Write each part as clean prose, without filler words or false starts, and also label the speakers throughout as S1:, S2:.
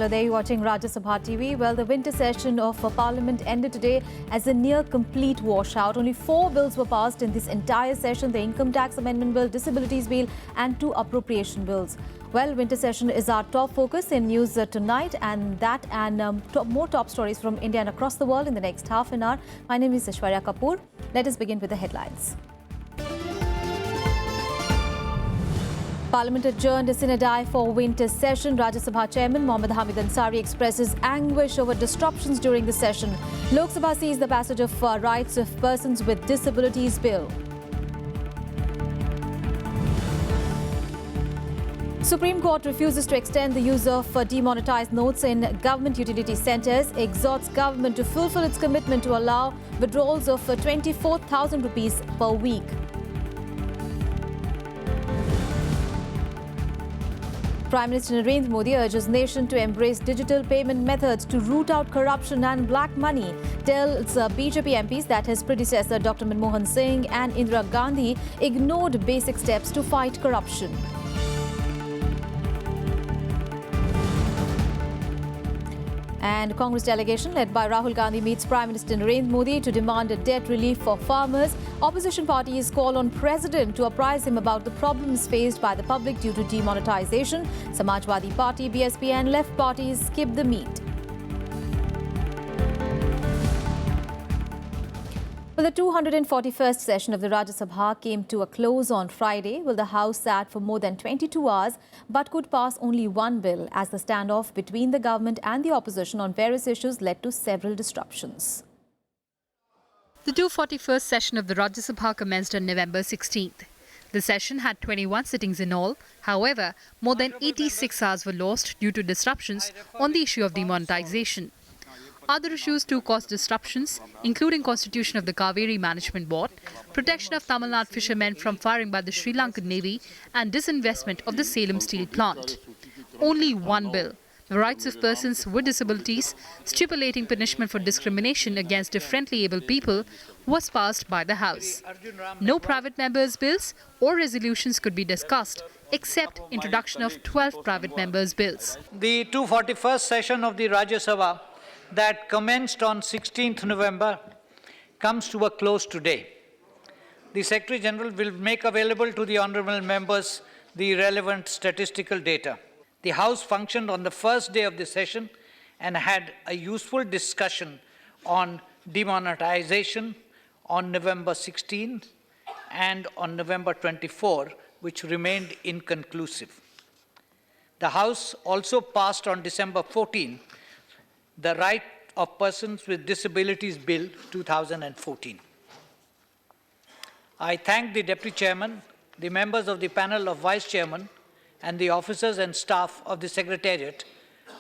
S1: Hello there, you're watching Rajya Sabha TV. Well, the winter session of Parliament ended today as a near complete washout. Only 4 bills were passed in this entire session: the Income Tax Amendment Bill, Disabilities Bill and 2 appropriation bills. Well, winter session is our top focus in news tonight, and that and more top stories from India and across the world in the next half an hour. My name is Aishwarya Kapoor. Let us begin with the headlines. Parliament adjourned sine die for winter session. Rajya Sabha Chairman Mohammad Hamid Ansari expresses anguish over disruptions during the session. Lok Sabha sees the passage of Rights of Persons with Disabilities Bill. Supreme Court refuses to extend the use of demonetized notes in government utility centres, exhorts government to fulfill its commitment to allow withdrawals of 24,000 rupees per week. Prime Minister Narendra Modi urges nation to embrace digital payment methods to root out corruption and black money. Tells BJP MPs that his predecessor Dr. Manmohan Singh and Indira Gandhi ignored basic steps to fight corruption. And Congress delegation led by Rahul Gandhi meets Prime Minister Narendra Modi to demand a debt relief for farmers. Opposition parties call on President to apprise him about the problems faced by the public due to demonetization. Samajwadi Party, BSP and left parties skip the meet. Well, the 241st session of the Rajya Sabha came to a close on Friday. Well, the House sat for more than 22 hours but could pass only one bill as the standoff between the government and the opposition on various issues led to several disruptions.
S2: The 241st session of the Rajya Sabha commenced on November 16th. The session had 21 sittings in all. However, more than 86 hours were lost due to disruptions on the issue of demonetization. Other issues too caused disruptions, including constitution of the Kaveri Management Board, protection of Tamil Nadu fishermen from firing by the Sri Lankan Navy and disinvestment of the Salem steel plant. Only one bill, the Rights of Persons with Disabilities, stipulating punishment for discrimination against differently able people, was passed by the House. No private members' bills or resolutions could be discussed, except introduction of 12 private members' bills.
S3: The 241st session of the Rajya Sabha that commenced on 16th November comes to a close today. The Secretary General will make available to the honourable members the relevant statistical data. The House functioned on the first day of the session and had a useful discussion on demonetization on November 16 and on November 24, which remained inconclusive. The House also passed on December 14 the Right of Persons with Disabilities Bill 2014. I thank the Deputy Chairman, the members of the panel of Vice Chairman, and the officers and staff of the Secretariat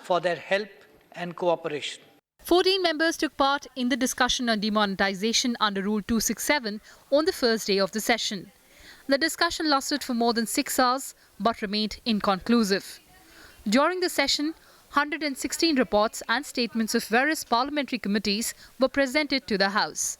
S3: for their help and cooperation.
S2: 14 members took part in the discussion on demonetization under Rule 267 on the first day of the session. The discussion lasted for more than 6 hours but remained inconclusive. During the session, 116 reports and statements of various parliamentary committees were presented to the House.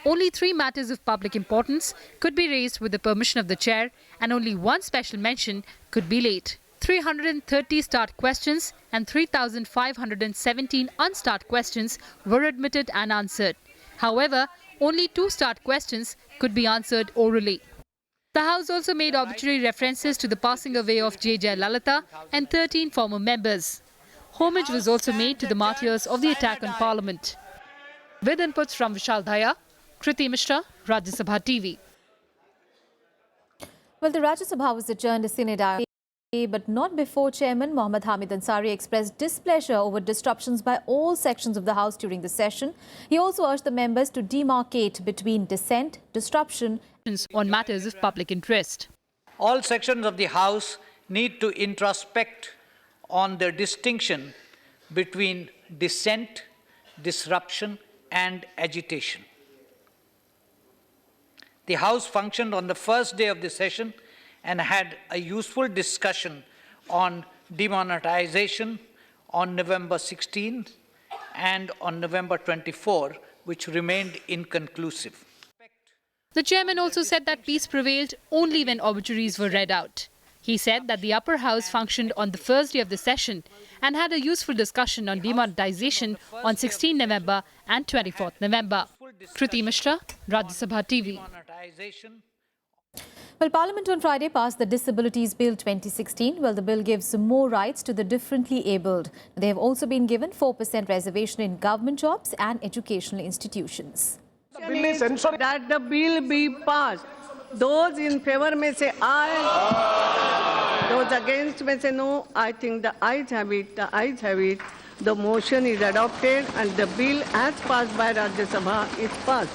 S2: Only 3 matters of public importance could be raised with the permission of the chair, and only 1 special mention could be laid. 330 start questions and 3,517 unstart questions were admitted and answered. However, only 2 start questions could be answered orally. The House also made arbitrary references to the passing away of J. Jayalalitha and 13 former members. Homage was also made to the martyrs of the attack on Parliament. With inputs from Vishal Dhaya, Kriti Mishra, Rajya Sabha TV.
S1: Well, the Rajya Sabha was adjourned sine die, but not before Chairman Mohammad Hamid Ansari expressed displeasure over disruptions by all sections of the House during the session. He also urged the members to demarcate between dissent, disruption
S2: on matters of public interest.
S3: All sections of the House need to introspect on the distinction between dissent, disruption and agitation. The House functioned on the first day of the session and had a useful discussion on demonetization on November 16 and on November 24, which remained inconclusive.
S2: The chairman also said that peace prevailed only when obituaries were read out. He said that the upper house functioned on the first day of the session and had a useful discussion on demonetization on 16 November and 24th November. Kriti Mishra, Rajya Sabha TV.
S1: Well, Parliament on Friday passed the Disabilities Bill 2016. Well, the bill gives more rights to the differently abled. They have also been given 4% reservation in government jobs and educational institutions.
S4: That the bill be passed. Those in favor may say aye. Those against may say no. I think the ayes have it. The ayes have it. The motion is adopted and the bill as passed by Rajya Sabha is passed.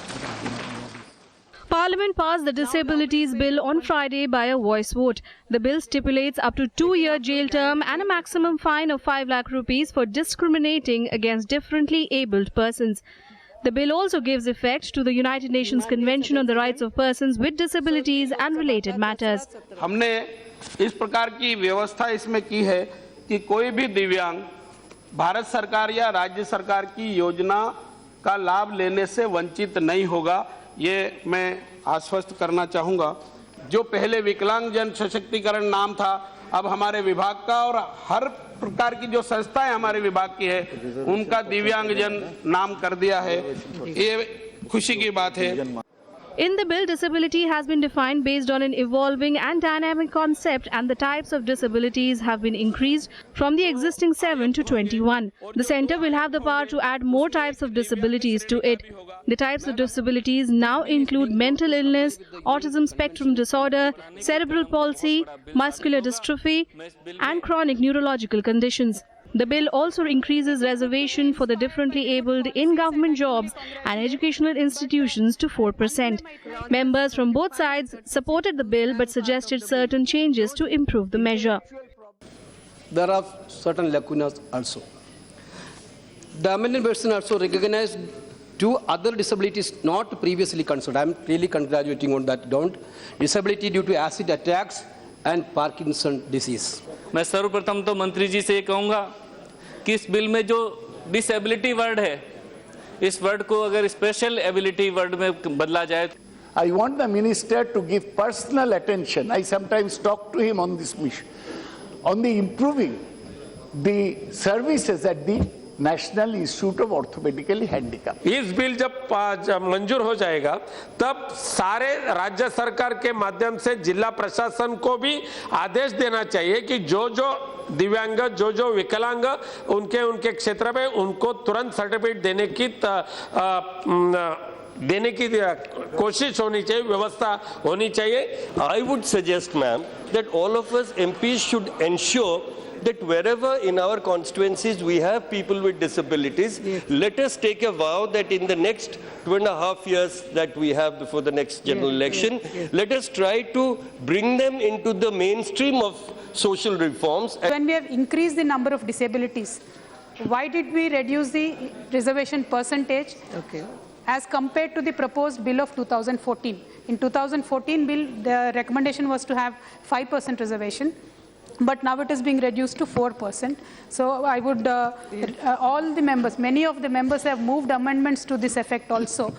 S5: Parliament passed the Disabilities Bill on Friday by a voice vote. The bill stipulates up to 2-year jail term and a maximum fine of 5 lakh rupees for discriminating against differently abled persons. The bill also gives effect to the United Nations Convention on the Rights of Persons with Disabilities and related matters.
S6: हमने इस प्रकार की व्यवस्था इसमें की है कि कोई भी दिव्यांग भारत सरकार या राज्य सरकार की योजना का लाभ लेने से वंचित नहीं होगा, ये मैं आश्वस्त करना चाहूँगा। जो पहले विकलांग जन सशक्तिकरण नाम था, अब हमारे विभाग का और हर प्रकार की जो संस्थाएं हमारे विभाग की है उनका दिव्यांगजन नाम कर दिया है, ये खुशी की बात है।
S5: In the bill, disability has been defined based on an evolving and dynamic concept, and the types of disabilities have been increased from the existing 7 to 21. The centre will have the power to add more types of disabilities to it. The types of disabilities now include mental illness, autism spectrum disorder, cerebral palsy, muscular dystrophy, and chronic neurological conditions. The bill also increases reservation for the differently abled in government jobs and educational institutions to 4%. Members from both sides supported the bill but suggested certain changes to improve the measure.
S7: There are certain lacunas also. The amendment version also recognized 2 other disabilities not previously considered. I am really congratulating on that count. Disability due to acid attacks and Parkinson disease.
S8: मैं सर्वप्रथम तो मंत्री जी से ये कहूँगा कि इस bill में जो डिसेबिलिटी वर्ड है, इस वर्ड को अगर स्पेशल एबिलिटी वर्ड में बदला जाए।
S9: I want the minister to give personal attention. I sometimes talk to him on this mission, on the improving the services at the National Institute of Orthopaedically Handicap.
S10: इस bill जब मंजूर हो जाएगा तब सारे राज्य सरकार के माध्यम से जिला प्रशासन को भी आदेश देना चाहिए कि जो दिव्यांग जो विकलांग उनके क्षेत्र में उनको तुरंत सर्टिफिकेट देने की कोशिश होनी चाहिए, व्यवस्था होनी चाहिए।
S11: I would suggest, ma'am, that all of us MPs should ensure that wherever in our constituencies we have people with disabilities, let us take a vow that in the next 2.5 years that we have before the next general election, let us try to bring them into the mainstream of social reforms.
S12: When we have increased the number of disabilities, why did we reduce the reservation percentage as compared to the proposed bill of 2014? In 2014 bill, the recommendation was to have 5% reservation. But now it is being reduced to 4%. So I would, all the members, many of the members have moved amendments to this effect also.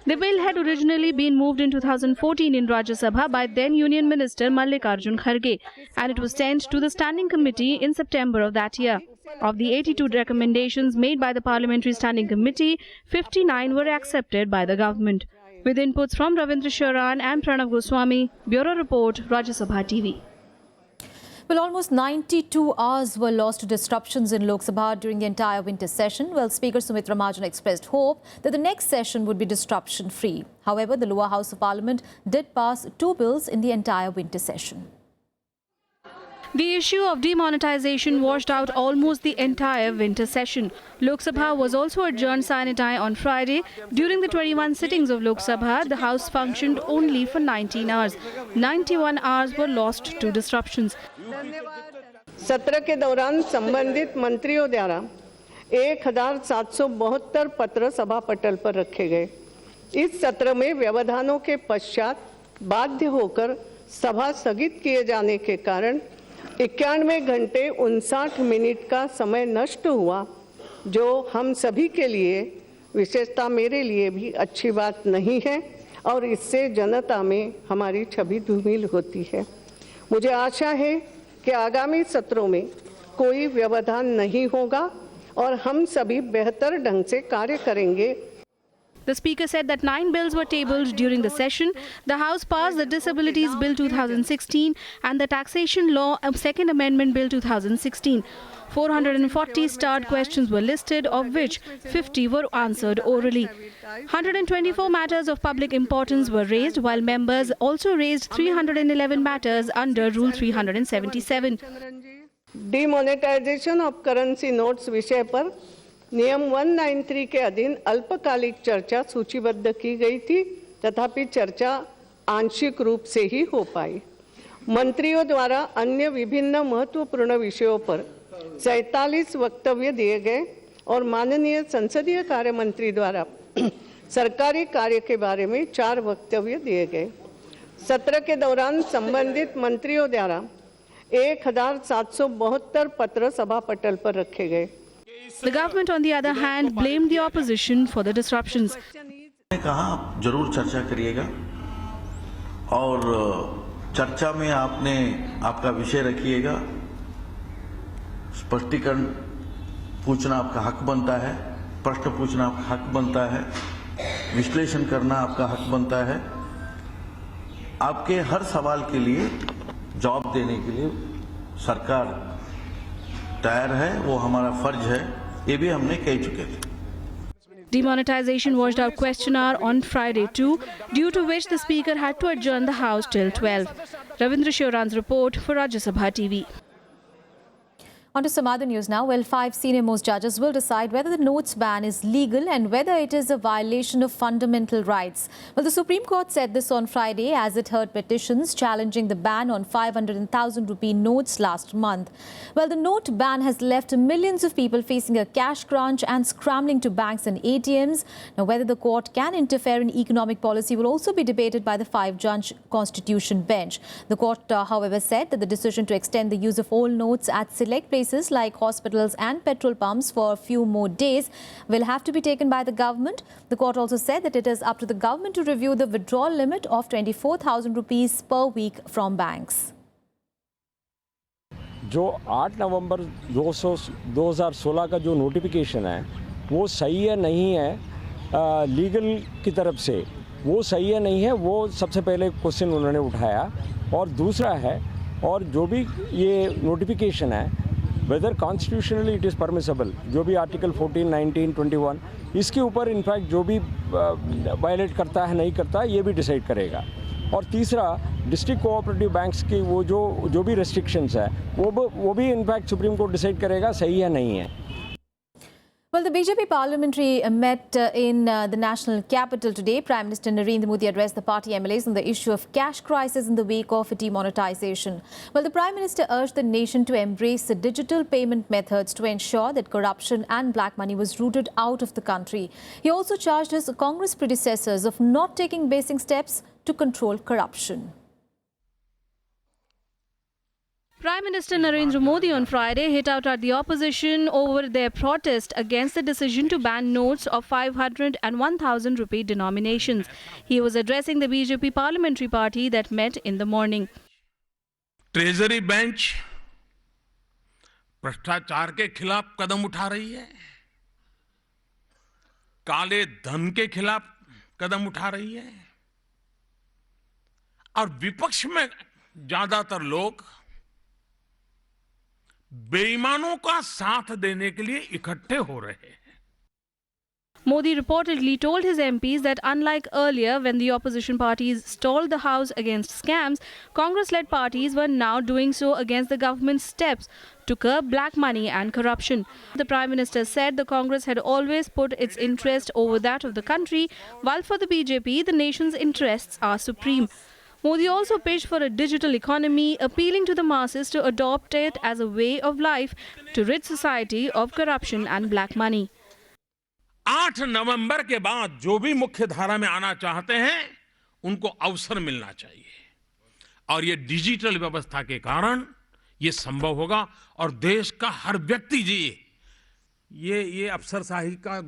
S5: The bill had originally been moved in 2014 in Rajya Sabha by then Union Minister Mallikarjun Kharge, and it was sent to the Standing Committee in September of that year. Of the 82 recommendations made by the Parliamentary Standing Committee, 59 were accepted by the government. With inputs from Ravindra Sharan and Pranav Goswami, Bureau Report, Rajya Sabha TV.
S1: Well, almost 92 hours were lost to disruptions in Lok Sabha during the entire winter session. Well, Speaker Sumitra Mahajan expressed hope that the next session would be disruption-free. However, the lower house of Parliament did pass 2 bills in the entire winter session.
S5: The issue of demonetization washed out almost the entire winter session. Lok Sabha was also adjourned sine die on Friday. During the 21 sittings of Lok Sabha, the House functioned only for 19 hours. 91 hours were lost to disruptions.
S4: सत्र के दौरान संबंधित मंत्रियों द्वारा 1772 पत्र सभा पटल पर रखे गए। इस सत्र में व्यवधानों के पश्चात बाध्य होकर सभा स्थगित किए जाने के कारण 91 घंटे 59 मिनट का समय नष्ट हुआ, जो हम सभी के लिए, विशेषता मेरे लिए भी अच्छी बात नहीं है और इससे जनता में हमारी छवि धूमिल होती है। मुझे आशा है कि आगामी सत्रों में कोई व्यवधान नहीं होगा और हम सभी बेहतर ढंग से कार्य करेंगे।
S5: The Speaker said that 9 bills were tabled during the session. The House passed the Disabilities Bill 2016 and the Taxation Law Second Amendment Bill 2016. 440 starred questions were listed, of which 50 were answered orally. 124 matters of public importance were raised, while members also raised 311 matters under Rule 377.
S4: Demonetisation of currency notes विषय पर नियम 193 के अधीन अल्पकालिक चर्चा सूचीबद्ध की गई थी, तथापि चर्चा आंशिक रूप से ही हो पाई। मंत्रियों द्वारा अन्य विभिन्न महत्वपूर्ण विषयों पर 47 वक्तव्य दिए गए और माननीय संसदीय कार्य मंत्री द्वारा सरकारी कार्य के बारे में 4 वक्तव्य दिए गए। सत्र के दौरान संबंधित मंत्रियों द्वारा 1772 पत्र सभा पटल पर रखे गए।
S5: The government, on the other hand, blamed the opposition for the disruptions.
S13: मैंने कहा आप जरूर चर्चा करिएगा और चर्चा में आपने आपका विषय रखिएगा, स्पष्टीकरण पूछना आपका हक बनता है, प्रश्न पूछना आपका हक बनता है, विश्लेषण करना आपका हक बनता है। आपके हर सवाल के लिए जवाब देने के लिए सरकार तैयार है, वो हमारा फर्ज है, ये भी हमने कह चुके थे।
S5: Demonetization washed out question hour on Friday too, due to which the Speaker had to adjourn the House till 12. Ravindra Shivran's report for Rajya Sabha TV.
S1: On to some other news now. Well, 5 senior-most judges will decide whether the notes ban is legal and whether it is a violation of fundamental rights. Well, the Supreme Court said this on Friday as it heard petitions challenging the ban on 500 and 1,000 rupee notes last month. Well, the note ban has left millions of people facing a cash crunch and scrambling to banks and ATMs. Now, whether the court can interfere in economic policy will also be debated by the 5-judge Constitution bench. The court, however, said that the decision to extend the use of old notes at select places like hospitals and petrol pumps for a few more days will have to be taken by the government. The court also said that it is up to the government to review the withdrawal limit of 24,000 rupees per week from banks.
S14: जो 8 नवंबर 2016 का जो notification है वो सही है नहीं है legal की तरफ से, वो सही है नहीं है, वो सबसे पहले क्वेश्चन उन्होंने उठाया। और दूसरा है, और जो भी ये नोटिफिकेशन है whether constitutionally it is permissible, जो भी आर्टिकल 14, 19, 21 इसके ऊपर इनफैक्ट जो भी वायलेट करता है नहीं करता ये भी डिसाइड करेगा। और तीसरा डिस्ट्रिक्ट कोऑपरेटिव बैंक्स की वो जो भी रेस्ट्रिक्शंस है वो भी इनफैक्ट सुप्रीम कोर्ट डिसाइड करेगा सही है नहीं है।
S1: Well, the BJP parliamentary met in the national capital today. Prime Minister Narendra Modi addressed the party MLAs on the issue of cash crisis in the wake of demonetization. Well, the Prime Minister urged the nation to embrace the digital payment methods to ensure that corruption and black money was rooted out of the country. He also charged his Congress predecessors of not taking basic steps to control corruption.
S5: Prime Minister Narendra Modi on Friday hit out at the opposition over their protest against the decision to ban notes of 500 and 1,000 rupee denominations. He was addressing the BJP parliamentary party that met in the morning.
S10: Treasury bench भ्रष्टाचार के खिलाफ कदम उठा रही है, काले धन के खिलाफ कदम उठा रही है और विपक्ष में ज्यादातर लोग बेईमानों का साथ देने के लिए इकट्ठे हो रहे हैं।
S5: Modi reportedly told his MPs that unlike earlier when the opposition parties stalled the House against scams, Congress-led parties were now doing so against the government's steps to curb black money and corruption. The Prime Minister said the Congress had always put its interest over that of the country, while for the BJP, the nation's interests are supreme. Modi also pitched for a digital economy, appealing to the masses to adopt it as a way of life to rid society of corruption and black money.
S10: 8 नवंबर के बाद जो भी मुख्य धारा में आना चाहते हैं उनको अवसर मिलना चाहिए और ये डिजिटल व्यवस्था के कारण ये संभव होगा और देश का हर व्यक्ति जी ये अफसरशाही का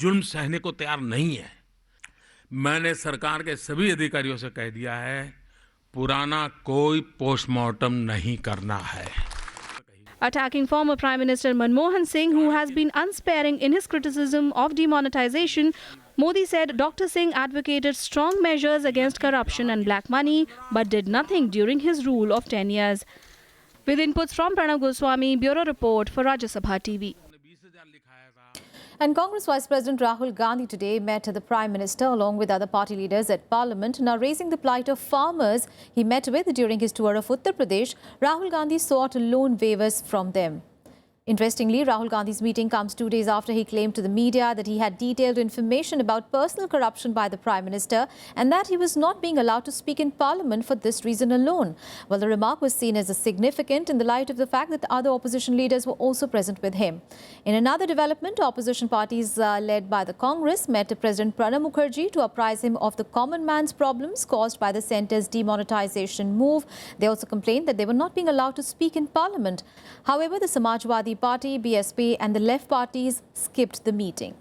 S10: जुल्म सहने को तैयार नहीं है। मैंने सरकार के सभी अधिकारियों से कह दिया है पुराना कोई पोस्टमार्टम नहीं करना है।
S5: Attacking former Prime Minister Manmohan Singh, who has been unsparing in his criticism of demonetization, Modi said Dr. Singh advocated strong measures against corruption and black money, but did nothing during his rule of 10 years. With inputs from Pranav Goswami, Bureau Report for Rajya Sabha TV.
S1: And Congress Vice President Rahul Gandhi today met the Prime Minister along with other party leaders at Parliament, now raising the plight of farmers he met with during his tour of Uttar Pradesh. Rahul Gandhi sought loan waivers from them. Interestingly, Rahul Gandhi's meeting comes 2 days after he claimed to the media that he had detailed information about personal corruption by the Prime Minister and that he was not being allowed to speak in Parliament for this reason alone. Well, the remark was seen as significant in the light of the fact that other opposition leaders were also present with him. In another development, opposition parties led by the Congress met President Pranab Mukherjee to apprise him of the common man's problems caused by the centre's demonetization move. They also complained that they were not being allowed to speak in Parliament. However, the Samajwadi Party, BSP and the left parties skipped the meeting.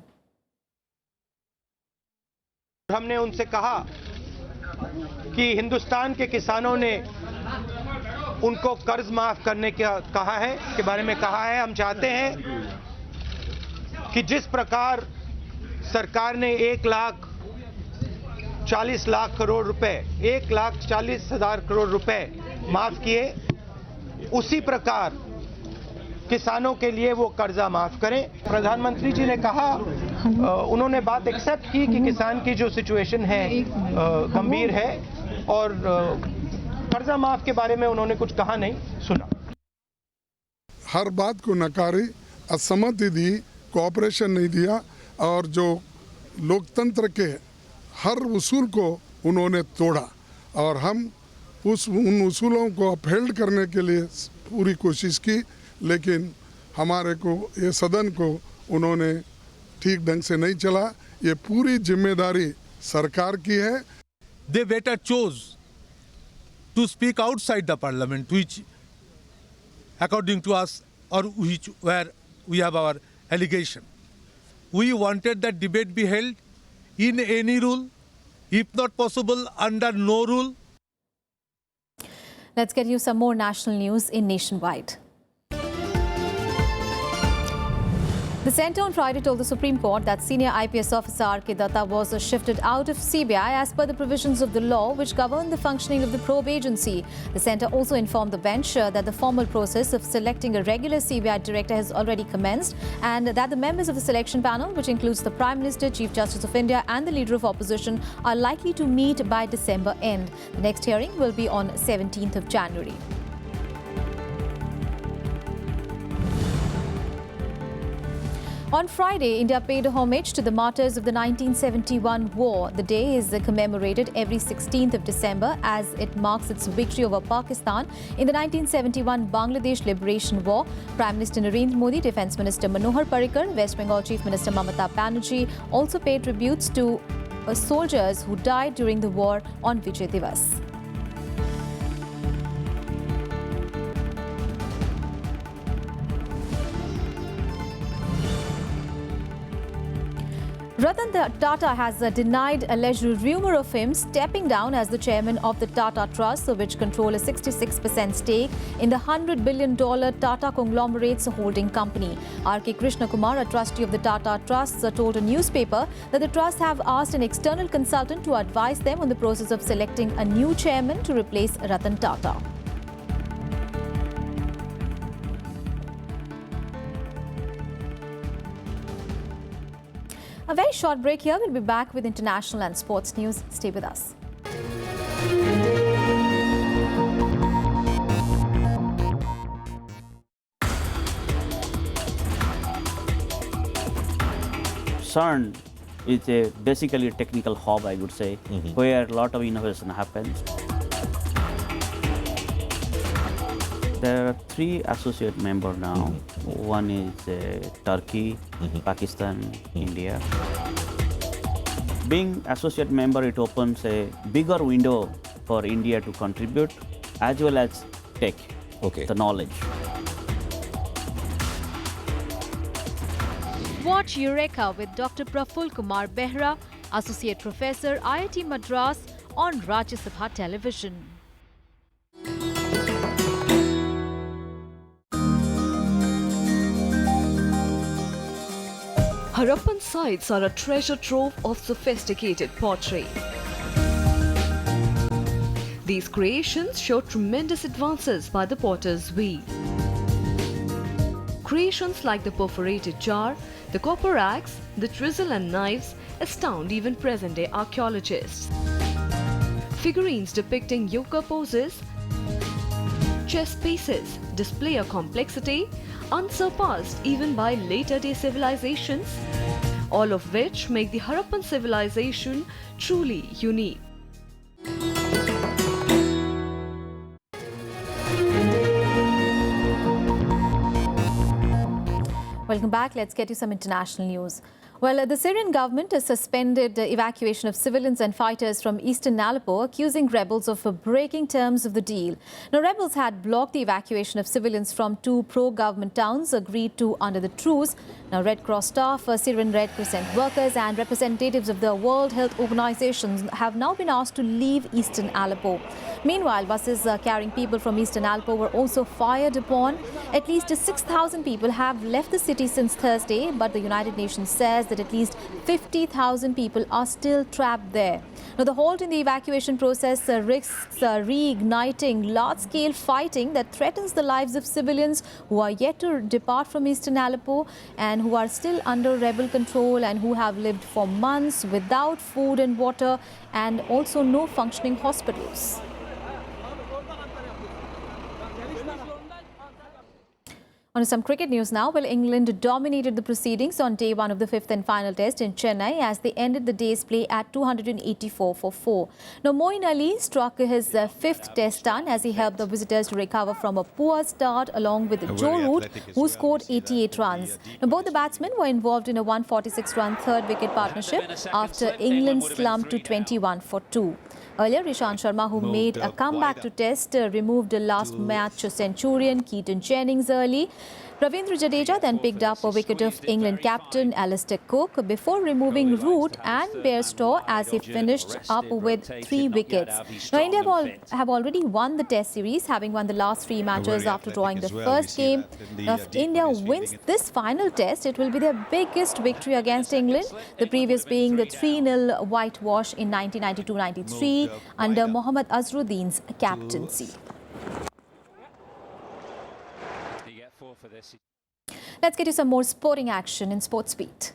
S15: हमने उनसे कहा कि हिंदुस्तान के किसानों ने उनको कर्ज माफ करने का कहा है, के बारे में कहा है। हम चाहते हैं कि जिस प्रकार सरकार ने 1,40,00,000 करोड़ रुपए, 1,40,000 करोड़ रुपए माफ किए, उसी प्रकार किसानों के लिए वो कर्जा माफ करें। प्रधानमंत्री जी ने कहा, उन्होंने बात एक्सेप्ट की कि किसान की जो सिचुएशन है गंभीर है और कर्जा माफ के बारे में उन्होंने कुछ कहा नहीं, सुना।
S16: हर बात को नकारी, असहमति दी, कोऑपरेशन नहीं दिया और जो लोकतंत्र के हर उसूल को उन्होंने तोड़ा और हम उन उसूलों को अपहेल्ड करने के लिए पूरी कोशिश की, लेकिन हमारे को ये सदन को उन्होंने ठीक ढंग से नहीं चला। ये पूरी जिम्मेदारी सरकार की है।
S17: They better chose to speak outside the parliament, which according to us or which where we have our allegation. We wanted that debate be held in any rule, if not possible under no rule.
S1: Let's get you some more national news in Nationwide. The centre on Friday told the Supreme Court that senior IPS officer R.K. Datta was shifted out of CBI as per the provisions of the law which govern the functioning of the probe agency. The centre also informed the bench that the formal process of selecting a regular CBI director has already commenced and that the members of the selection panel, which includes the Prime Minister, Chief Justice of India and the Leader of Opposition, are likely to meet by December end. The next hearing will be on 17th of January. On Friday, India paid homage to the martyrs of the 1971 war. The day is commemorated every 16th of December as it marks its victory over Pakistan in the 1971 Bangladesh Liberation War. Prime Minister Narendra Modi, Defence Minister Manohar Parrikar, West Bengal Chief Minister Mamata Banerjee also paid tributes to soldiers who died during the war on Vijay Divas. Ratan Tata has denied alleged rumour of him stepping down as the chairman of the Tata Trust, which control a 66% stake in the $100 billion Tata conglomerate's holding company. R.K. Krishna Kumar, a trustee of the Tata Trust, told a newspaper that the trust have asked an external consultant to advise them on the process of selecting a new chairman to replace Ratan Tata. A very short break here. We'll be back with international and sports news. Stay with us.
S18: CERN is basically a technical hub, I would say, where a lot of innovation happens. There are 3 associate members now. One is Turkey, Pakistan, India. Being associate member, it opens a bigger window for India to contribute as well as take the knowledge.
S2: Watch Eureka with Dr. Praful Kumar Behra, Associate Professor, IIT Madras on Rajya Sabha Television.
S19: Harappan sites are a treasure trove of sophisticated pottery. These creations show tremendous advances by the potter's wheel. Creations like the perforated jar, the copper axe, the chisel and knives astound even present-day archaeologists. Figurines depicting yoga poses, chess pieces display a complexity unsurpassed even by later-day civilizations, all of which make the Harappan civilization truly unique.
S1: Welcome back. Let's get you some international news. Well, the Syrian government has suspended the evacuation of civilians and fighters from eastern Aleppo, accusing rebels of breaking terms of the deal. Now, rebels had blocked the evacuation of civilians from two pro-government towns agreed to under the truce. Now, Red Cross staff, Syrian Red Crescent workers and representatives of the World Health Organization have now been asked to leave eastern Aleppo. Meanwhile, buses carrying people from eastern Aleppo were also fired upon. At least 6,000 people have left the city since Thursday, but the United Nations says that at least 50,000 people are still trapped there. Now, the halt in the evacuation process risks reigniting large-scale fighting that threatens the lives of civilians who are yet to depart from eastern Aleppo and who are still under rebel control and who have lived for months without food and water and also no functioning hospitals. On some cricket news now, well, England dominated the proceedings on day one of the fifth and final test in Chennai as they ended the day's play at 284 for 4. Now, Moeen Ali struck his fifth test ton as he helped the visitors to recover from a poor start along with Joe Root, who scored 88 runs. Now, both the batsmen were involved in a 146-run third-wicket partnership after England slumped to 21 for 2. Earlier, Ishant Sharma, who made a comeback to test, removed last match centurion Keaton Jennings early. Ravindra Jadeja then picked up a wicket of England captain Alistair Cook before removing Root and Bairstow as he finished up with 3 wickets. Now, India have already won the test series, having won the last 3 matches after drawing the first game. Now, if India wins this final test, it will be their biggest victory against England, the previous being the 3-0 whitewash in 1992-93 under Mohammad Azharuddin's captaincy. Let's get you some more sporting action in Sports Beat.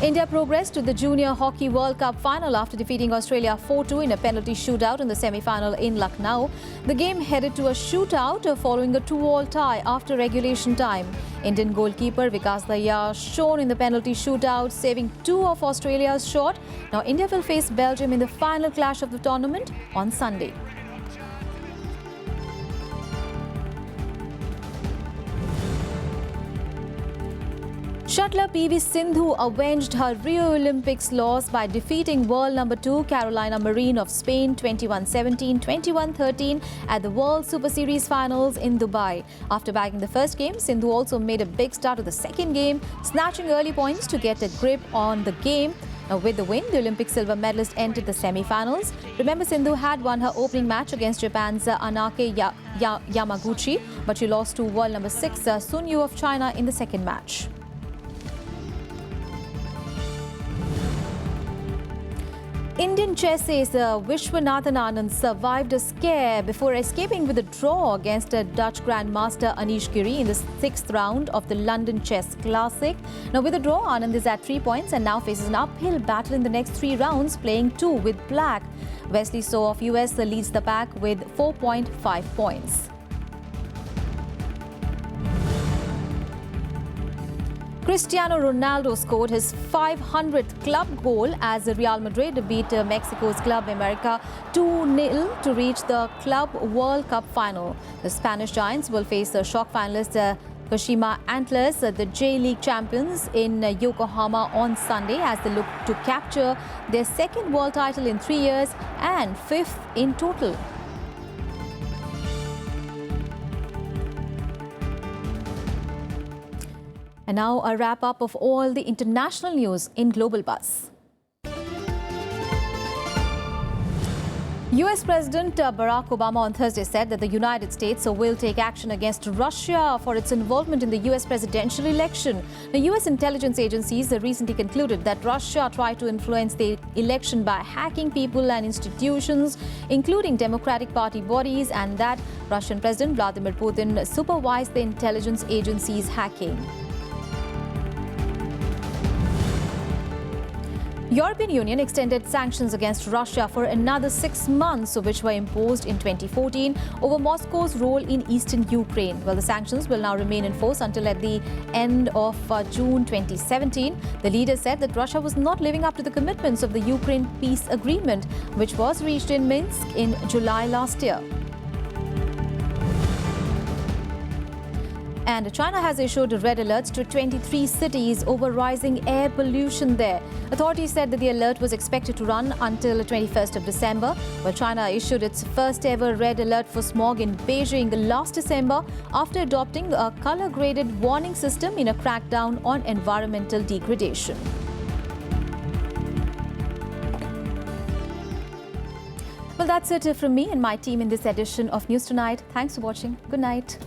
S1: India progressed to the Junior Hockey World Cup final after defeating Australia 4-2 in a penalty shootout in the semi-final in Lucknow. The game headed to a shootout following a 2-all tie after regulation time. Indian goalkeeper Vikas Daya shone in the penalty shootout, saving 2 of Australia's shot. Now, India will face Belgium in the final clash of the tournament on Sunday. Shuttler PV Sindhu avenged her Rio Olympics loss by defeating world number 2 Carolina Marin of Spain 21-17, 21-13 at the World Super Series finals in Dubai. After bagging the first game, Sindhu also made a big start to the second game, snatching early points to get a grip on the game. Now, with the win, the Olympic silver medalist entered the semi-finals. Remember, Sindhu had won her opening match against Japan's Anake Yamaguchi, but she lost to world number 6 Sun Yu of China in the second match. Indian chess ace Vishwanathan Anand survived a scare before escaping with a draw against Dutch Grandmaster Anish Giri in the 6th round of the London Chess Classic. Now, with a draw, Anand is at 3 points and now faces an uphill battle in the next 3 rounds, playing 2 with black. Wesley So of US leads the pack with 4.5 points. Cristiano Ronaldo scored his 500th club goal as Real Madrid beat Mexico's Club America 2-0 to reach the Club World Cup final. The Spanish Giants will face the shock finalist Kashima Antlers, the J-League champions, in Yokohama on Sunday as they look to capture their 2nd world title in 3 years and 5th in total. And now a wrap-up of all the international news in Global Buzz. US President Barack Obama on Thursday said that the United States will take action against Russia for its involvement in the US presidential election. The US intelligence agencies recently concluded that Russia tried to influence the election by hacking people and institutions, including Democratic Party bodies, and that Russian President Vladimir Putin supervised the intelligence agencies' hacking. European Union extended sanctions against Russia for another 6 months, which were imposed in 2014 over Moscow's role in eastern Ukraine. Well, the sanctions will now remain in force until at the end of June 2017. The leader said that Russia was not living up to the commitments of the Ukraine peace agreement, which was reached in Minsk in July last year. And China has issued red alerts to 23 cities over rising air pollution there. Authorities said that the alert was expected to run until 21st of December. Well, China issued its first ever red alert for smog in Beijing last December after adopting a color-graded warning system in a crackdown on environmental degradation. Well, that's it from me and my team in this edition of News Tonight. Thanks for watching. Good night.